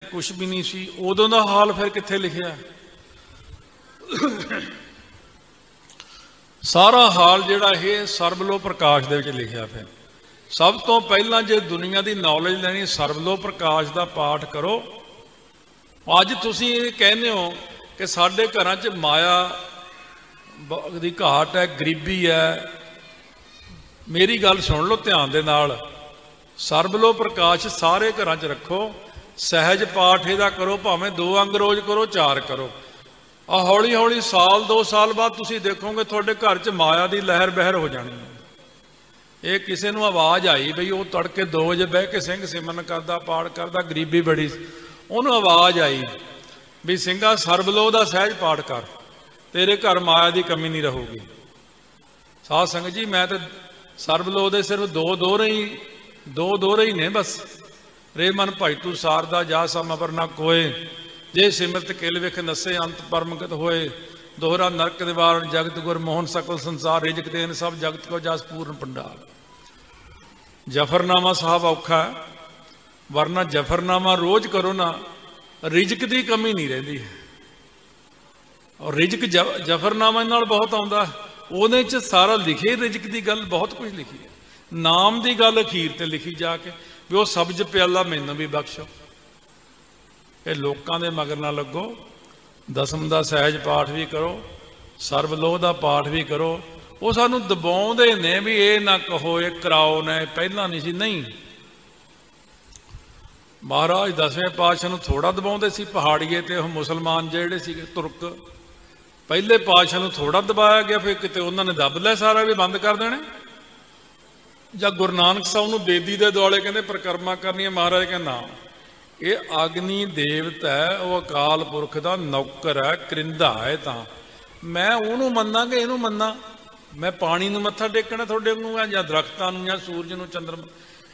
कुछ भी नहीं सी, उदों का हाल फिर कित्थे लिखिया? सारा हाल जिहड़ा ये सर्वलो प्रकाश दे विच लिखिया। फिर सब तो पहला जे दुनिया की नॉलेज लैनी, सर्वलो प्रकाश का पाठ करो। अज तुसीं ये कहने हो कि साडे घरां च माया दी घाट है, गरीबी है। मेरी गल सुन लो ध्यान दे नाल। सर्वलो प्रकाश सारे घरां च रखो, सहज पाठ इहदा करो, भावें 2 अंग रोज करो, 4 करो। हौली हौली साल 2 साल बाद तुसीं देखोगे तुहाडे घर च माया की लहर बहर हो जानी है। ये किसी नूं आवाज़ आई बई वो तड़के 2 बजे बह के सिंह सिमरन करदा, पाठ करदा, गरीबी बड़ी, उन्होंने आवाज़ आई भी ਸਿੰਘਾ ਸਰਬਲੋ ਦਾ सहज पाठ कर, तेरे घर माया की कमी नहीं रहूगी। साध संगत जी मैं तो ਸਰਬਲੋ ਦੇ सिर्फ 2 ਦੋਹਰੇ ही ने बस। रे मन भाई तू सारदा जा सम अबर ना कोय, जे सिमरत किल विख नसे अंत परमगत होए। दोहरा नरक निवारण जगत गुर मोहन सकल संसार, रिजक देन सब जगत को जस पूर्ण पंडाल। जफरनामा साहब औखा है, वरना जफरनामा रोज करो ना, रिजक की कमी नहीं रही। और रिजक जफरनामा नाल बहुत आउंदा, ਉਹਦੇ ਚ सारा लिखे रिजक की गल बहुत कुछ लिखी है। नाम की गल अखीर ते लिखी जाके भी वो सब्ज प्याला मैनू भी बख्शो। ये लोगों के मगर ना लगो। दसम का सहज पाठ भी करो, सर्वलोह का पाठ भी करो। वो सानू दबाउंदे ने भी ये ना कहो ये कराओ ने, पहला नहीं सी। नहीं, महाराज 10वें पातशाह नूं थोड़ा दबाउंदे सी। पहाड़ीए ते मुसलमान जिहड़े सीगे तुर्क, पहले पातशाह नूं थोड़ा दबाया गया, फिर किते उन्होंने दब लिया सारा भी बंद कर देने। जब गुरु नानक साहब नूं बेदी दे दुआले कहंदे परिक्रमा करनी है, महाराज कहंदा ये अग्नि देवता है, वो अकाल पुरख का नौकर है, करिंदा है। तो मैं उन्होंने मन्ना कि इनू मन्ना? मैं पानी नूं मत्था टेकना थोड़े वांगू है, या दरख्तां नूं, या सूरज नूं, चंद्रमा?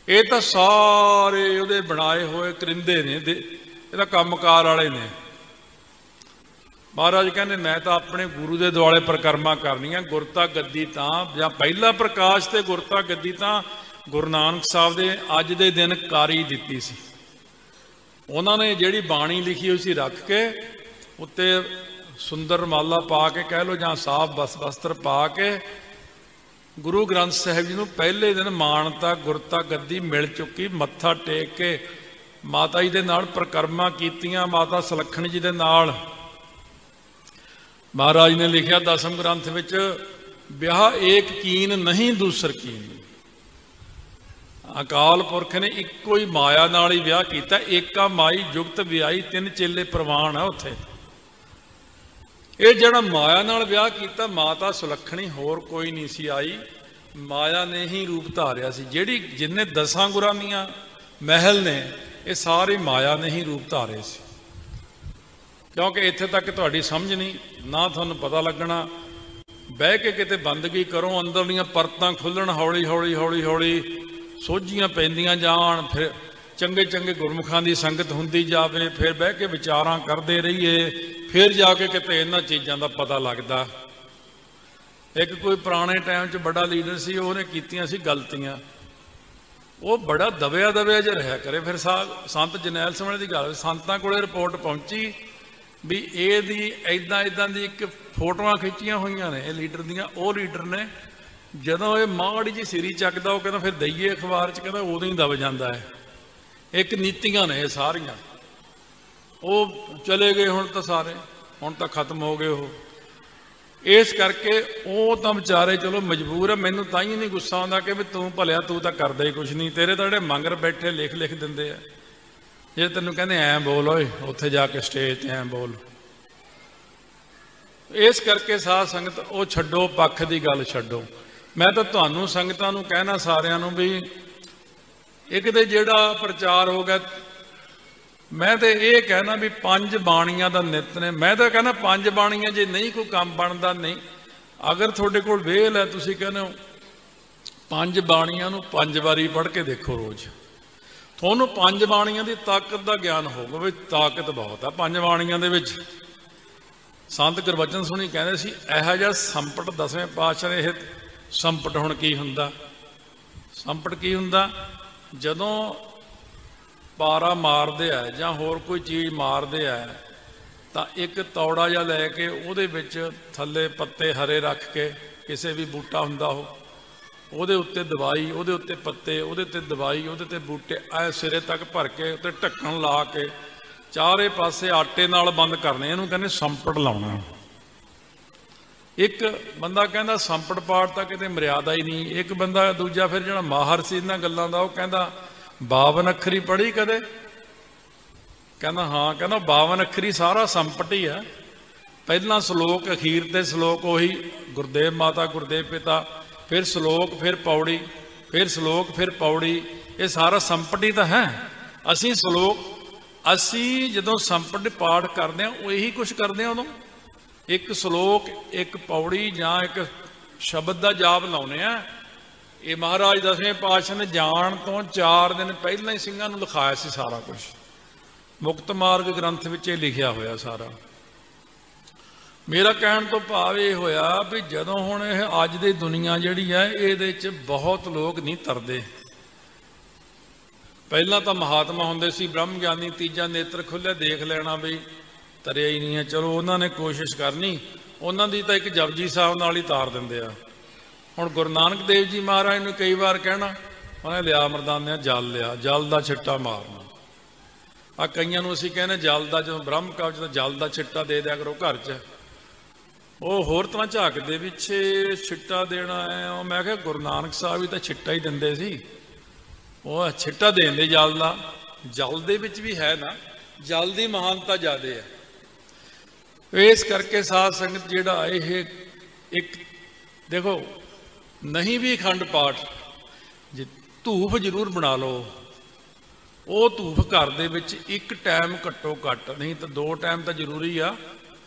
ये तो सारे उहदे बनाए हुए करिंदे ने, ये कामकार वाले ने। महाराज कहते मैं तो अपने गुरु के दुआले परिक्रमा करनी है। गुरता गद्दी तां या पहला प्रकाश ते गुरता गद्दी तां गुरु नानक साहब दे अज दे दिन कारी दिती सी। उन्होंने जिहड़ी बाणी लिखी हुई सी रख के उत्ते सुंदर माला पा के कह लो, जां साफ वस्त्र पा के गुरु ग्रंथ साहिब जी नूं पहले दिन मानता गुरता गद्दी मिल चुकी। मत्था टेक के माता जी दे नाल परिक्रमा कीतियां, माता सुलखणी जी दे नाल। महाराज ने लिखा दसम ग्रंथ विच, ब्याह एक कीन नहीं दूसर कीन। अकाल पुरख ने इको ही माया नाल ही ब्याह किया। एका माई जुगत विआई, 3 चेले प्रवान है उत्थे। ये जड़ा माया नाल ब्याह किया, माता सुलखणी होर कोई नहीं सी आई, माया ने ही रूप धारिया सी। जिहड़ी जिन्ने 10 गुरां दीआं महल ने, ये सारे माया ने ही रूप धारे सी। क्योंकि इत्थे तक तुहाडी समझ नहीं ना, तुहानूं पता लगना। बह के किते बंदगी करो, अंदरलियां परतां खुल्लण, हौली हौली हौली हौली सोझियां पैंदियां जाण, फिर चंगे चंगे गुरमुखां दी संगत हुंदी जावे, फिर बह के विचारां करदे रहीए, फिर जाके किते इन्हां चीज़ां दा पता लगदा। एक कोई पुराने टाइम च बड़ा लीडर सी, उहने कीतियां सी गलतियां, वो बड़ा दबिया जिहा रहा करे। फिर संत जरनैल सिंह की गल, संतां कोले रिपोर्ट पहुंची भी ਇਹਦੀ इदां इदां ਦੀ एक फोटोआं खिच्चियां होईयां ने लीडर दियां। ਉਹ लीडर ने ਜਦੋਂ ਇਹ ਮਾੜੀ ਜੀ ਸਿਰੀ ਚੱਕਦਾ, ਉਹ ਕਹਿੰਦਾ ਫਿਰ ਦਈਏ ਅਖਬਾਰ 'ਚ, ਕਹਿੰਦਾ ਉਦੋਂ ਹੀ ਦਬ ਜਾਂਦਾ ਹੈ। ਇੱਕ ਨੀਤੀਆਂ ਨੇ ਇਹ ਸਾਰੀਆਂ। ਉਹ ਚਲੇ ਗਏ ਹੁਣ ਤਾਂ ਸਾਰੇ, ਹੁਣ ਤਾਂ ਖਤਮ ਹੋ ਗਏ ਉਹ। ਇਸ ਕਰਕੇ ਉਹ ਤਾਂ ਵਿਚਾਰੇ ਚਲੋ ਮਜਬੂਰ ਹੈ। ਮੈਨੂੰ ਤਾਂ ਹੀ ਨਹੀਂ ਗੁੱਸਾ ਆਉਂਦਾ ਕਿ ਵੀ ਤੂੰ ਭਲਿਆ, ਤੂੰ ਤਾਂ ਕਰਦਾ ਹੀ ਕੁਛ ਨਹੀਂ, ਤੇਰੇ ਤਾਂ ਜਿਹੜੇ ਮੰਗਰ ਬੈਠੇ ਲਿਖ ਦਿੰਦੇ ਆ। जे तेन कहने ऐ बोल, ओए उत्थे जाके स्टेज ते ऐ बोल। इस करके साध संगत वो छड्डो, पक्ष की गल छड्डो। मैं तो तुहानूं संगतां नूं कहना सारिआं नूं भी एक तो जिहड़ा प्रचार हो गया, मैं तो ये कहना भी 5 बाणियां दा नित ने। मैं तो कहना 5 बाणियां जे नहीं कोई काम बनता नहीं, अगर तुहाडे कोल वेल है, तुसीं कहने हो 5 बाणियां नूं 5 वारी पढ़ के देखो रोज़, ਤੁਹਾਨੂੰ 5 ਬਾਣੀਆਂ ਦੀ ਤਾਕਤ ਦਾ ਗਿਆਨ ਹੋਊਗਾ ਵੀ ਤਾਕਤ ਬਹੁਤ ਆ 5 ਬਾਣੀਆਂ ਦੇ ਵਿੱਚ। ਸੰਤ ਗੁਰਬਚਨ ਸੁਣੀ ਕਹਿੰਦੇ ਸੀ, ਇਹੋ ਜਿਹਾ ਸੰਪਟ 10ਵੇਂ ਪਾਤਸ਼ਾਹ ਨੇ। ਇਹ ਸੰਪਟ ਹੁਣ ਕੀ ਹੁੰਦਾ? ਸੰਪਟ ਕੀ ਹੁੰਦਾ? ਜਦੋਂ ਪਾਰਾ ਮਾਰਦੇ ਆ ਜਾਂ ਹੋਰ ਕੋਈ ਚੀਜ਼ ਮਾਰਦੇ ਆ ਤਾਂ ਇੱਕ ਤੌੜਾ ਜਿਹਾ ਲੈ ਕੇ ਉਹਦੇ ਵਿੱਚ ਥੱਲੇ ਪੱਤੇ ਹਰੇ ਰੱਖ ਕੇ, ਕਿਸੇ ਵੀ ਬੂਟਾ ਹੁੰਦਾ ਉਹਦੇ ਉੱਤੇ ਦਵਾਈ, ਉਹਦੇ ਉੱਤੇ ਪੱਤੇ, ਉਹਦੇ ਤੇ ਦਵਾਈ, ਉਹਦੇ ਤੇ ਬੂਟੇ ਐ ਸਿਰੇ ਤੱਕ ਭਰ ਕੇ ਉੱਤੇ ਢੱਕਣ ਲਾ ਕੇ ਚਾਰੇ ਪਾਸੇ ਆਟੇ ਨਾਲ ਬੰਦ ਕਰਨੇ। ਇਹਨੂੰ ਕਹਿੰਦੇ ਸੰਪਟ ਲਾਉਣਾ। ਇੱਕ ਬੰਦਾ ਕਹਿੰਦਾ ਸੰਪਟ ਪਾਠ ਤਾਂ ਕਿਤੇ ਮਰਿਆਦਾ ਹੀ ਨਹੀਂ। ਇੱਕ ਬੰਦਾ ਦੂਜਾ ਫਿਰ ਜਿਹੜਾ ਮਾਹਰ ਸੀ ਇਹਨਾਂ ਗੱਲਾਂ ਦਾ, ਉਹ ਕਹਿੰਦਾ 52 ਅੱਖਰੀ ਪੜ੍ਹੀ ਕਦੇ? ਕਹਿੰਦਾ ਹਾਂ। ਕਹਿੰਦਾ 52 ਅੱਖਰੀ ਸਾਰਾ ਸੰਪਟ ਹੀ ਆ। ਪਹਿਲਾਂ ਸ਼ਲੋਕ, ਅਖੀਰ ਤੇ ਸ਼ਲੋਕ ਉਹੀ ਗੁਰਦੇਵ ਮਾਤਾ ਗੁਰਦੇਵ ਪਿਤਾ, ਫਿਰ ਸ਼ਲੋਕ, ਫਿਰ ਪੌੜੀ, ਫਿਰ ਸ਼ਲੋਕ, ਫਿਰ ਪੌੜੀ। ਇਹ ਸਾਰਾ ਸੰਪਟ ਹੀ ਤਾਂ ਹੈ। ਅਸੀਂ ਜਦੋਂ ਸੰਪਟ ਪਾਠ ਕਰਦੇ ਹਾਂ ਉਹ ਇਹੀ ਕੁਛ ਕਰਦੇ ਹਾਂ। ਉਦੋਂ ਇੱਕ ਸ਼ਲੋਕ, ਇੱਕ ਪੌੜੀ ਜਾਂ ਇੱਕ ਸ਼ਬਦ ਦਾ ਜਾਪ ਲਾਉਨੇ ਆ। ਇਹ ਮਹਾਰਾਜ ਦਸਵੇਂ ਪਾਤਸ਼ਾਹ ਨੇ ਜਾਣ ਤੋਂ 4 ਦਿਨ ਪਹਿਲਾਂ ਹੀ ਸਿੰਘਾਂ ਨੂੰ ਲਿਖਾਇਆ ਸੀ ਸਾਰਾ ਕੁਝ। ਮੁਕਤ ਮਾਰਗ ਗ੍ਰੰਥ ਵਿੱਚ ਇਹ ਲਿਖਿਆ ਹੋਇਆ ਸਾਰਾ। ਮੇਰਾ ਕਹਿਣ ਤੋਂ ਭਾਵ ਇਹ ਹੋਇਆ ਵੀ ਜਦੋਂ ਹੁਣ ਇਹ ਅੱਜ ਦੀ ਦੁਨੀਆ ਜਿਹੜੀ ਹੈ ਇਹਦੇ 'ਚ ਬਹੁਤ ਲੋਕ ਨਹੀਂ ਤਰਦੇ। ਪਹਿਲਾਂ ਤਾਂ ਮਹਾਤਮਾ ਹੁੰਦੇ ਸੀ ਬ੍ਰਹਮ ਗਿਆਨੀ, ਤੀਜਾ ਨੇਤਰ ਖੁੱਲ੍ਹੇ ਦੇਖ ਲੈਣਾ ਵੀ ਤਰਿਆ ਹੀ ਨਹੀਂ ਹੈ। ਚਲੋ ਉਹਨਾਂ ਨੇ ਕੋਸ਼ਿਸ਼ ਕਰਨੀ, ਉਹਨਾਂ ਦੀ ਤਾਂ ਇੱਕ ਜਪਜੀ ਸਾਹਿਬ ਨਾਲ ਹੀ ਤਾਰ ਦਿੰਦੇ ਆ। ਹੁਣ ਗੁਰੂ ਨਾਨਕ ਦੇਵ ਜੀ ਮਹਾਰਾਜ ਨੂੰ ਕਈ ਵਾਰ ਕਹਿਣਾ, ਉਹਨੇ ਲਿਆ ਮਰਦਾਨਿਆਂ ਜਲ ਲਿਆ, ਜਲ ਦਾ ਛਿੱਟਾ ਮਾਰਨਾ। ਆ ਕਈਆਂ ਨੂੰ ਅਸੀਂ ਕਹਿੰਦੇ ਜਲ ਦਾ, ਜਦੋਂ ਬ੍ਰਹਮ ਕਵਚ ਦਾ ਜਲ ਦਾ ਛਿੱਟਾ ਦੇ ਦਿਆ ਕਰੋ ਘਰ 'ਚ। ਉਹ ਹੋਰ ਤਰ੍ਹਾਂ ਝਾਕਦੇ ਪਿੱਛੇ ਛਿੱਟਾ ਦੇਣਾ ਹੈ। ਉਹ ਮੈਂ ਕਿਹਾ ਗੁਰੂ ਨਾਨਕ ਸਾਹਿਬ ਵੀ ਤਾਂ ਛਿੱਟਾ ਹੀ ਦਿੰਦੇ ਸੀ। ਉਹ ਛਿੱਟਾ ਦੇਣ ਦੇ ਜਲ ਦਾ, ਜਲ ਦੇ ਵਿੱਚ ਵੀ ਹੈ ਨਾ, ਜਲ ਦੀ ਮਹਾਨਤਾ ਜ਼ਿਆਦਾ ਹੈ। ਇਸ ਕਰਕੇ ਸਾਧ ਸੰਗਤ ਜਿਹੜਾ ਇਹ ਇੱਕ ਦੇਖੋ, ਨਹੀਂ ਵੀ ਅਖੰਡ ਪਾਠ, ਜੇ ਧੂਫ ਜ਼ਰੂਰ ਬਣਾ ਲਓ। ਉਹ ਧੂਫ ਘਰ ਦੇ ਵਿੱਚ ਇੱਕ ਟਾਈਮ ਘੱਟੋ ਘੱਟ, ਨਹੀਂ ਤਾਂ 2 ਟਾਈਮ ਤਾਂ ਜ਼ਰੂਰੀ ਆ,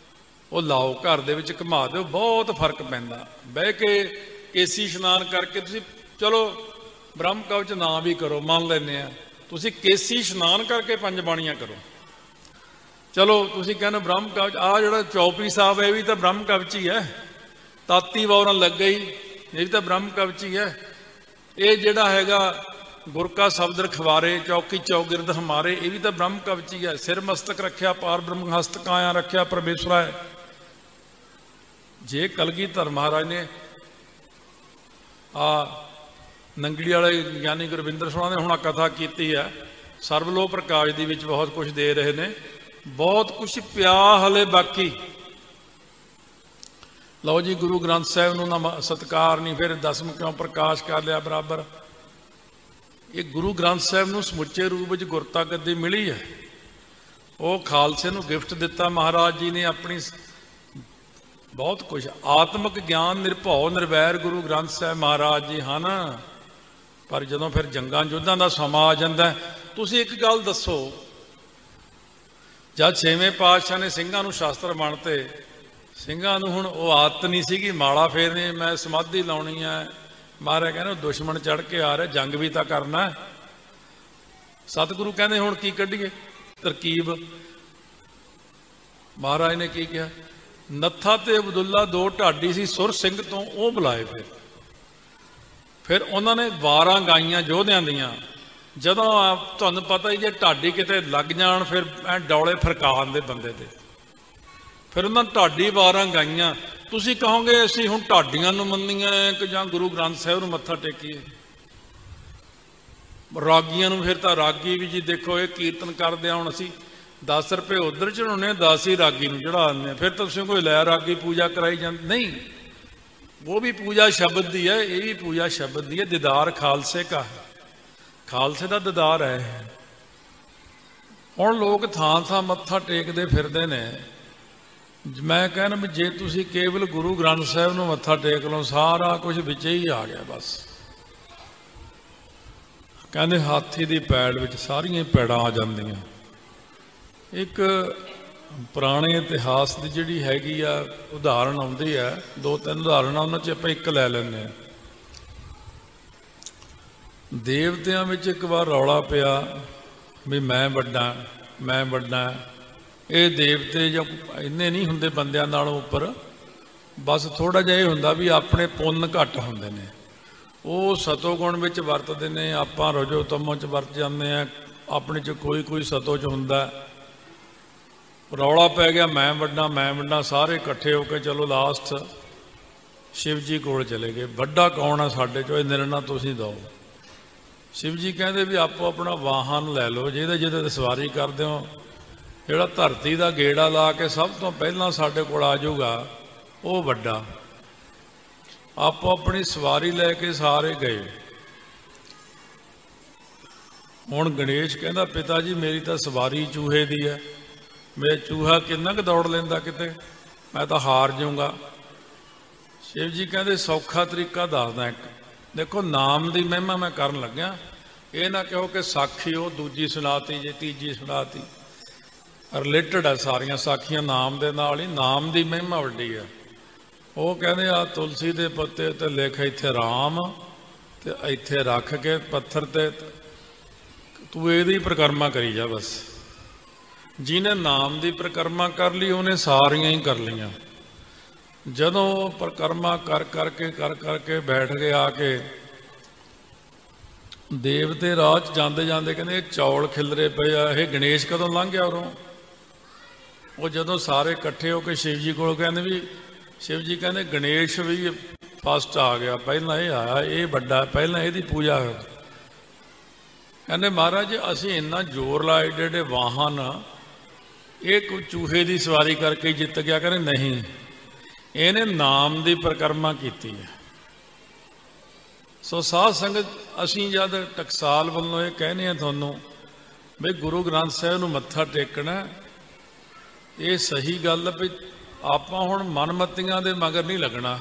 ਉਹ ਲਾਓ। ਘਰ ਦੇ ਵਿੱਚ ਘੁਮਾ ਦਿਓ, ਬਹੁਤ ਫਰਕ ਪੈਂਦਾ। ਬਹਿ ਕੇ ਕੇਸੀ ਇਸ਼ਨਾਨ ਕਰਕੇ ਤੁਸੀਂ ਚਲੋ ਬ੍ਰਹਮ ਕਵਚ ਨਾ ਵੀ ਕਰੋ, ਮੰਨ ਲੈਂਦੇ ਆ, ਤੁਸੀਂ ਕੇਸੀ ਇਸ਼ਨਾਨ ਕਰਕੇ 5 ਬਾਣੀਆਂ ਕਰੋ। ਚਲੋ ਤੁਸੀਂ ਕਹਿੰਦੇ ਬ੍ਰਹਮ ਕਵਚ, ਆਹ ਜਿਹੜਾ ਚੌਪਈ ਸਾਹਿਬ ਹੈ ਇਹ ਵੀ ਤਾਂ ਬ੍ਰਹਮ ਕਵਚ ਹੀ ਹੈ। ਤਾਤੀ ਵਾਰਾਂ ਲੱਗ ਗਈ, ਇਹ ਵੀ ਤਾਂ ਬ੍ਰਹਮ ਕਵਚ ਹੀ ਹੈ। ਇਹ ਜਿਹੜਾ ਹੈਗਾ ਗੁਰ ਕਾ ਸ਼ਬਦ ਰਖਵਾਰੇ, ਚੌਕੀ ਚੌਗਿਰਦ ਹਮਾਰੇ, ਇਹ ਵੀ ਤਾਂ ਬ੍ਰਹਮ ਕਵਚ ਹੀ ਹੈ। ਸਿਰ ਮਸਤਕ ਰੱਖਿਆ ਪਾਰ ਬ੍ਰਹਮ, ਹਸਤ ਕਾਇਆ ਰੱਖਿਆ ਪਰਮੇਸ਼ਰਾ ਹੈ। ਜੇ ਕਲਗੀਧਰ ਮਹਾਰਾਜ ਨੇ ਨੰਗੜੀ ਵਾਲੇ ਗਿਆਨੀ ਗੁਰਵਿੰਦਰ ਸੋਹਣਾ ਨੇ ਹੁਣ ਕਥਾ ਕੀਤੀ ਹੈ, ਸਰਬਲੋਕ ਪ੍ਰਕਾਸ਼ ਦੀ ਵਿੱਚ ਬਹੁਤ ਕੁਝ ਦੇ ਰਹੇ ਨੇ, ਬਹੁਤ ਕੁਝ ਪਿਆ ਹਲੇ ਬਾਕੀ। ਲਓ ਜੀ, ਗੁਰੂ ਗ੍ਰੰਥ ਸਾਹਿਬ ਨੂੰ ਨਾ ਸਤਿਕਾਰ ਨਹੀਂ, ਫਿਰ 10ਵੇਂ ਕਿਉਂ ਪ੍ਰਕਾਸ਼ ਕਰ ਲਿਆ ਬਰਾਬਰ। ਇਹ ਗੁਰੂ ਗ੍ਰੰਥ ਸਾਹਿਬ ਨੂੰ ਸਮੁੱਚੇ ਰੂਪ ਵਿੱਚ ਗੁਰਤਾ ਗੱਦੀ ਮਿਲੀ ਹੈ। ਉਹ ਖਾਲਸੇ ਨੂੰ ਗਿਫਟ ਦਿੱਤਾ ਮਹਾਰਾਜ ਜੀ ਨੇ ਆਪਣੀ ਬਹੁਤ ਕੁਝ। ਆਤਮਿਕ ਗਿਆਨ ਨਿਰਭਉ ਨਿਰਵੈਰ ਗੁਰੂ ਗ੍ਰੰਥ ਸਾਹਿਬ ਮਹਾਰਾਜ ਜੀ ਹਨ। ਪਰ ਜਦੋਂ ਫਿਰ ਜੰਗਾਂ ਯੁੱਧਾਂ ਦਾ ਸਮਾਂ ਆ ਜਾਂਦਾ, ਤੁਸੀਂ ਇੱਕ ਗੱਲ ਦੱਸੋ, ਜਦ 6ਵੇਂ ਪਾਤਸ਼ਾਹ ਨੇ ਸਿੰਘਾਂ ਨੂੰ ਸ਼ਾਸਤਰ ਬਣਤੇ, ਸਿੰਘਾਂ ਨੂੰ ਹੁਣ ਉਹ ਆਦਤ ਨਹੀਂ ਸੀਗੀ ਮਾਲਾ ਫੇਰਨੀ, ਮੈਂ ਸਮਾਧੀ ਲਾਉਣੀ ਹੈ। ਮਹਾਰਾਜ ਕਹਿੰਦੇ ਦੁਸ਼ਮਣ ਚੜ੍ਹ ਕੇ ਆ ਰਿਹਾ, ਜੰਗ ਵੀ ਤਾਂ ਕਰਨਾ। ਸਤਿਗੁਰੂ ਕਹਿੰਦੇ ਹੁਣ ਕੀ ਕੱਢੀਏ ਤਰਕੀਬ। ਮਹਾਰਾਜ ਨੇ ਕੀ ਕਿਹਾ, ਨੱਥਾ ਤੇ ਅਬਦੁੱਲਾ 2 ਢਾਡੀ ਸੀ ਸੁਰ ਸਿੰਘ ਤੋਂ, ਉਹ ਬੁਲਾਏ। ਫਿਰ ਉਹਨਾਂ ਨੇ ਵਾਰਾਂ ਗਾਈਆਂ ਯੋਧਿਆਂ ਦੀਆਂ। ਜਦੋਂ ਤੁਹਾਨੂੰ ਪਤਾ ਹੀ ਜੇ ਢਾਡੀ ਕਿਤੇ ਲੱਗ ਜਾਣ ਫਿਰ ਐ ਡੌਲੇ ਫਰਕਾਉਣ ਦੇ ਬੰਦੇ ਤੇ, ਫਿਰ ਉਹਨਾਂ ਢਾਡੀ ਵਾਰਾਂ ਗਾਈਆਂ। ਤੁਸੀਂ ਕਹੋਗੇ ਅਸੀਂ ਹੁਣ ਢਾਡੀਆਂ ਨੂੰ ਮੰਨੀਏ ਕਿ ਜਾਂ ਗੁਰੂ ਗ੍ਰੰਥ ਸਾਹਿਬ ਨੂੰ ਮੱਥਾ ਟੇਕੀਏ। ਰਾਗੀਆਂ ਨੂੰ ਫਿਰ ਤਾਂ ਰਾਗੀ ਵੀ ਜੀ ਦੇਖੋ ਇਹ ਕੀਰਤਨ ਕਰਦੇ ਆ, ਹੁਣ ਅਸੀਂ 10 ਰੁਪਏ ਉੱਧਰ ਚੜਾਉਣੇ, 10 ਹੀ ਰਾਗੀ ਨੂੰ ਚੜਾ ਦਿੰਦੇ। ਫਿਰ ਤੁਸੀਂ ਕੋਈ ਲੈ ਰਾਗੀ ਪੂਜਾ ਕਰਾਈ ਜਾਂਦੀ ਨਹੀਂ, ਉਹ ਵੀ ਪੂਜਾ ਸ਼ਬਦ ਦੀ ਹੈ, ਇਹ ਵੀ ਪੂਜਾ ਸ਼ਬਦ ਦੀ ਹੈ। ਦੀਦਾਰ ਖਾਲਸੇ ਕਾ, ਖਾਲਸੇ ਦਾ ਦੀਦਾਰ ਹੈ। ਹੁਣ ਲੋਕ ਥਾਂ ਥਾਂ ਮੱਥਾ ਟੇਕਦੇ ਫਿਰਦੇ ਨੇ। ਮੈਂ ਕਹਿੰਦਾ ਵੀ ਜੇ ਤੁਸੀਂ ਕੇਵਲ ਗੁਰੂ ਗ੍ਰੰਥ ਸਾਹਿਬ ਨੂੰ ਮੱਥਾ ਟੇਕ ਲਓ, ਸਾਰਾ ਕੁਝ ਵਿੱਚ ਹੀ ਆ ਗਿਆ ਬਸ। ਕਹਿੰਦੇ ਹਾਥੀ ਦੀ ਪੈੜ ਵਿੱਚ ਸਾਰੀਆਂ ਪੈੜਾਂ ਆ ਜਾਂਦੀਆਂ। ਇੱਕ ਪੁਰਾਣੇ ਇਤਿਹਾਸ ਦੀ ਜਿਹੜੀ ਹੈਗੀ ਆ ਉਦਾਹਰਣ ਆਉਂਦੀ ਹੈ, 2-3 ਉਦਾਹਰਣ, ਉਹਨਾਂ 'ਚ ਆਪਾਂ ਇੱਕ ਲੈ ਲੈਂਦੇ ਹਾਂ। ਦੇਵਤਿਆਂ ਵਿੱਚ ਇੱਕ ਵਾਰ ਰੌਲਾ ਪਿਆ ਵੀ ਮੈਂ ਵੱਡਾ, ਮੈਂ ਵੱਡਾ। ਇਹ ਦੇਵਤੇ ਜਾਂ ਇੰਨੇ ਨਹੀਂ ਹੁੰਦੇ ਬੰਦਿਆਂ ਨਾਲੋਂ ਉੱਪਰ, ਬਸ ਥੋੜ੍ਹਾ ਜਿਹਾ ਇਹ ਹੁੰਦਾ ਵੀ ਆਪਣੇ ਪੁੰਨ ਘੱਟ ਹੁੰਦੇ ਨੇ। ਉਹ ਸਤੋਗੁਣ ਵਿੱਚ ਵਰਤਦੇ ਨੇ, ਆਪਾਂ ਰਜੋ ਤਮੋ 'ਚ ਵਰਤ ਜਾਂਦੇ ਹਾਂ। अपने च कोई कोई सतो च हुंदा। रौला पै गया मैं वड्डा, सारे इकट्ठे होकर चलो लास्ट शिव जी कोल चले गए। वड्डा कौन है साडे चो, निर्णय तुसीं दो। शिव जी कहते भी आपो अपना वाहन लै लो, जिहदे जिहदे ते सवारी करदे हो, जिहड़ा धरती दा गेड़ा ला के सब तो पहलां साडे कोल आ जाऊगा वो वड्डा। आपो अपनी सवारी लैके सारे गए। हुण गणेश कहंदा पिता जी मेरी तो सवारी चूहे दी है, मेरा चूहा किन्ना क दौड़ लेंदा, किते मैं तो हार जाऊँगा। शिव जी कहते सौखा तरीका दसदा एक, देखो नाम की महिमा मैं करन लग्या, ये ना कहो कि साखी वो दूजी सुनाती जे तीजी सुनाती, रिलेटिड है सारियां साखियां नाम दे नाल ही, नाम की महिमा वड्डी है। वो कहते आ तुलसी के पत्ते ते लिख इत्थे राम ते इत्थे रख के पत्थर ते तू ਇਹਦੀ परिक्रमा करी जा बस। जिन्हें नाम की परिक्रमा कर ली उन्हें सारियां ही कर लियां। जदों परिक्रमा कर करके बैठ गए आके, देवते राह च जांदे जांदे कहंदे चौल खिलरे पे आ, ये गणेश कदों लंघ गया उरों। वो जदों सारे इकट्ठे होकर शिव जी को कहंदे भी, शिव जी कहंदे गणेश भी फस्ट आ गया, पहला ये आया, ये वड्डा, पहला ਇਹਦੀ पूजा हो। कहंदे महाराज असीं इन्ना जोर ला एडे एडे वाहन, ये कोई चूहे की सवारी करके जित गया? कहने नहीं, इहने नाम की परिक्रमा की है। सो साध संगत असीं जद टकसाल वालों ये कहने तुहानूं भी गुरु ग्रंथ साहिब नूं मत्था टेकना, ये सही गल भी आपां हुण मनमतियां दे मगर नहीं लगना।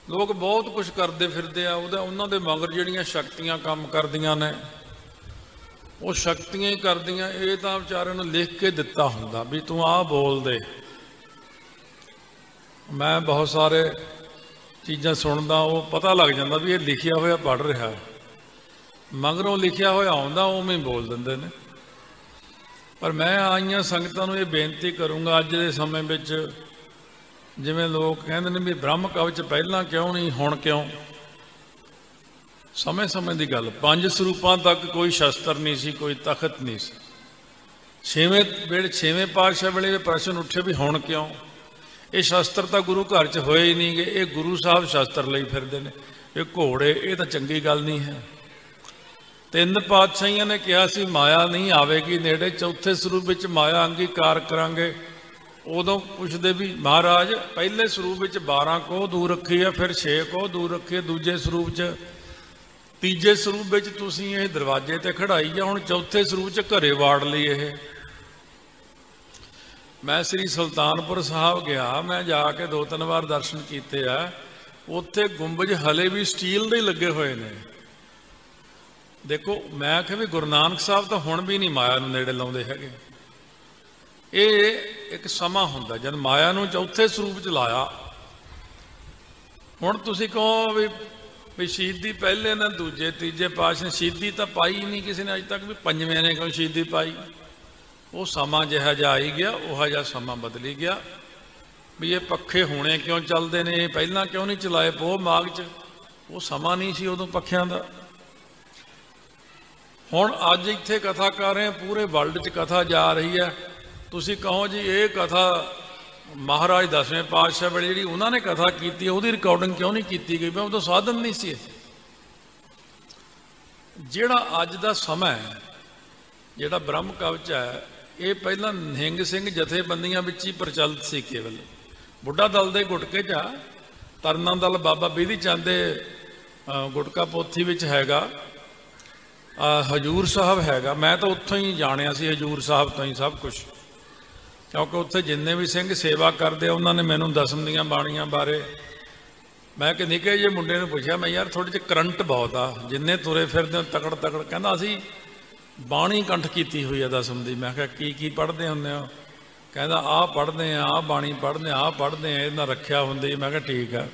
लोग बहुत कुछ करते फिरदे आ, उन्हां दे मगर जिहड़ियां शक्तियां काम करदियां ने, वो शक्तियां ही करदियां। ये तो बेचारे नूं लिख के दिता हुंदा भी तू आ बोल दे। मैं बहुत सारे चीज़ां सुनदा, वो पता लग जाता भी ये लिखिया होया पढ़ रहा है, मगरों लिखिया होया आउंदा उवें बोल दिंदे ने। पर मैं आईयां संगतां नूं ये बेनती करूँगा अज दे समय विच, जिवें लोग कहंदे ने भी ब्रह्म कवच पहलां क्यों नहीं हुण क्यों, समय समय की गल। 5 ਸਰੂਪਾਂ तक कोई शस्त्र नहीं सी, कोई तखत नहीं सी। 6वें पातशाह वेले प्रश्न उठे भी हुण क्यों, ये शस्त्र तो गुरु घर च होए ही नहीं गए, ये गुरु साहब शस्त्र लई फिरदे ने, ये घोड़े, ये तो चंगी गल नहीं है। 3 पातशाहियां ने कहा सी माया नहीं आवेगी नेड़े, चौथे ਸਰੂਪ विच माया अंगीकार करांगे। उदों पुछदे भी महाराज पहले ਸਰੂਪ विच 12 कोह दूर रखी है, फिर 6 कोह दूर रखी है, दूजे ਸਰੂਪ च, तीजे ਸਰੂਪ विच तुसीं ये दरवाजे ते खड़ाई है, हुण चौथे ਸਰੂਪ च घरे वाड़ लई। ये मैं श्री सुल्तानपुर साहब गया, मैं जाके 2-3 बार दर्शन किए आ, उत्थे गुंबज हले भी स्टील दे लगे हुए ने। देखो मैं आख्या भी गुरु नानक साहब तो हुण भी नहीं माया नूं नेड़े लाउंदे हैगे। ये एक समा हुंदा जद माया नूं चौथे ਸਰੂਪ च लाया। हुण तुसीं कहो भी शहीदी पहले ने दूजे तीजे पातशाह शहीदी तो पाई ही नहीं किसी ने अज तक, भी 5वें ने क्यों शहीदी पाई? वो समा जिहा जा आई गया, वह जा समा बदली गया। भी ये पखे होने क्यों चलते ने, पहला क्यों नहीं चलाए पोह माग च, वो समा नहीं सी उदों पखियां दा। हुण अज इत्थे कथा कर रहे हैं, पूरे वर्ल्ड च कथा जा रही है। तुसीं कहो जी ये कथा महाराज 10वें पातशाह वेले जी उन्होंने कथा की, उसकी रिकॉर्डिंग क्यों नहीं की गई? मैं उदों साधन नहीं सी। जिहड़ा अज दा समय है, जिहड़ा ब्रह्म कवच है, ये पहला निहंग सिंह जथेबंदियां विच ही प्रचलित सी। केवल बुढ़ा दल दे गुटके च, तरना दल बाबा बिधी चंद दे गुटका पोथी विच हैगा, हजूर साहब हैगा। मैं तो उत्थों ही जाणिया सी, हजूर साहब तो ही सब कुछ, क्योंकि उत्थे जिन्ने भी सिंह सेवा करते उन्होंने मैनू दसम दियां बाणियां बारे, मैं कि निके जे मुंडे नूं पुछया, मैं यार थोड़े जिहे करंट बहुत आ, जिन्ने तुरे फिरदे तकड़ तकड़, कहंदा असीं बाणी कंठ की हुई है दसम की। मैं कहा की पढ़ते हुंदे हो? कहंदा आ पढ़ते हैं, आ बाणी पढ़ते, आ पढ़ते हैं, इन्हां रखिया हुंदी। मैं कहा ठीक है।